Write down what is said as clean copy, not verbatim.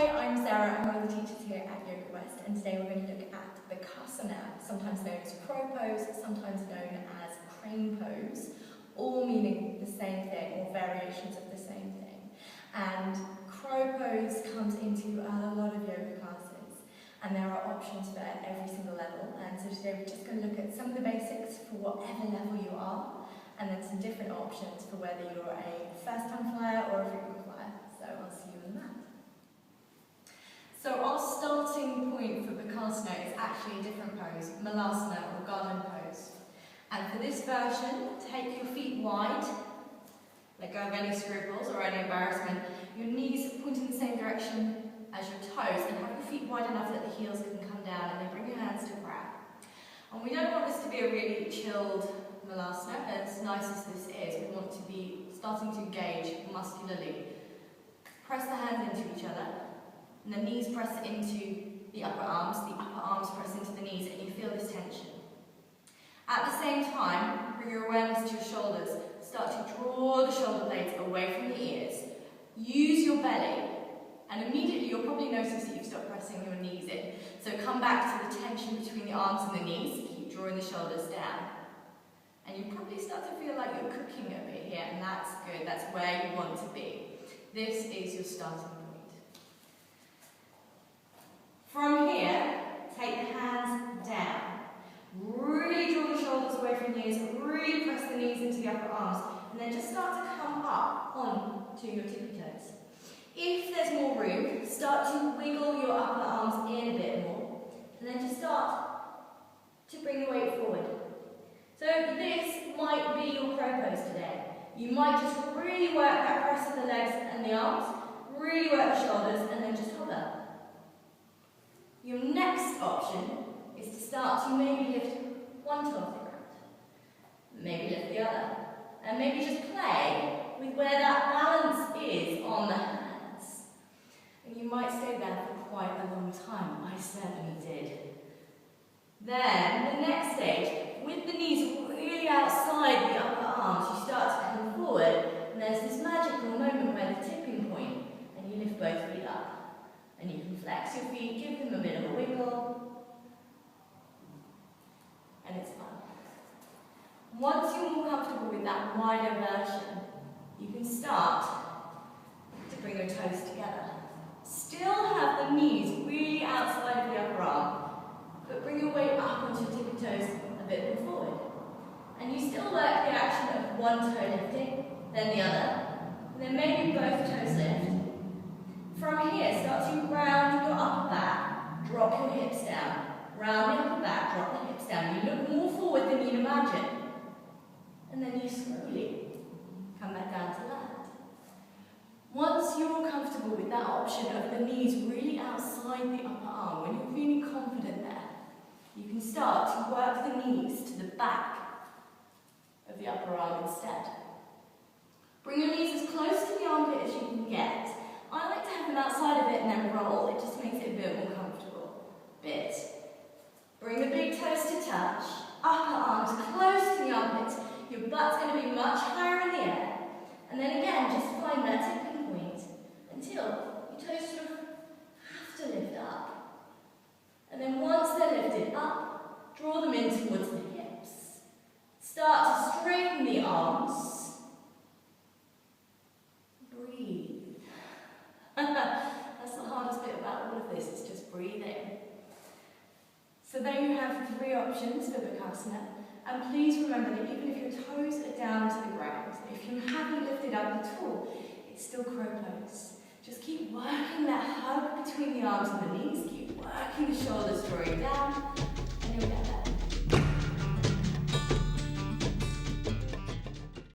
Hi, I'm Sarah, I'm one of the teachers here at Yoga West, and today we're going to look at Bakasana, sometimes known as crow pose, sometimes known as crane pose, all meaning the same thing, or variations of the same thing. And crow pose comes into a lot of yoga classes, and there are options for every single level. And so today we're just going to look at some of the basics for whatever level you are, and then some different options for whether you're a first-time flyer or a frequent flyer. So I'll see you in the mat. So our starting point for Bakasana is actually a different pose, Malasana or garden pose. And for this version, take your feet wide, let go of any scruples or any embarrassment. Your knees point in the same direction as your toes, and have your feet wide enough that the heels can come down, and then bring your hands to prayer. And we don't want this to be a really chilled Malasana, as nice as this is. We want to be starting to engage muscularly. Press the hands into each other. And the knees press into the upper arms press into the knees, and you feel this tension. At the same time, bring your awareness to your shoulders. Start to draw the shoulder blades away from the ears. Use your belly, and immediately you'll probably notice that you've stopped pressing your knees in. So come back to the tension between the arms and the knees. Keep drawing the shoulders down. And you probably start to feel like you're cooking a bit here, and that's good. That's where you want to be. This is your starting point. From here, take the hands down. Really draw the shoulders away from the ears, really press the knees into the upper arms, and then just start to come up onto your tippy toes. If there's more room, start to wiggle your upper arms in a bit more, and then just start to bring the weight forward. So this might be your crow pose today. You might just really work that press of the legs and the arms, really work the shoulders, and then just hover. Your next option is to start to maybe lift one toe off the ground, maybe lift the other, and maybe just play with where that balance is on the hands. And you might stay there for quite a long time. I certainly did. Then, the next stage, with the knees really outside the upper arms, you start to come forward, and there's this magical moment where the tipping point, and you lift both feet up. And you can flex your feet, give them a bit of a wiggle, and it's fun. Once you're more comfortable with that wider version, you can start to bring your toes together. Still have the knees really outside of the upper arm, but bring your weight up onto your tippy toes a bit more forward. And you still work the action of one toe lifting, then the other, and then maybe both toes lift. From here, start to round your upper back, drop your hips down. Round the upper back, drop the hips down. You look more forward than you'd imagine. And then you slowly come back down to land. Once you're comfortable with that option of the knees really outside the upper arm, when you're feeling confident there, you can start to work the knees to the back of the upper arm instead. Bring your knees as close to the armpit as you can get. I like to have them outside of it and then roll. It just makes it a bit more comfortable. Bring the big toes to touch. Upper arms close to the armpits. Your butt's going to be much higher in the air. And then again, just find that tipping point until your toes sort of have to lift up. And then once they're lifted up, draw them in towards the hips. Start to straighten the arms. Breathe. That's the hardest bit about all of this, is just breathing. So there you have 3 options for Bakasana. And please remember that even if your toes are down to the ground, if you haven't lifted up at all, it's still crow pose. Just keep working that hug between the arms and the knees. Keep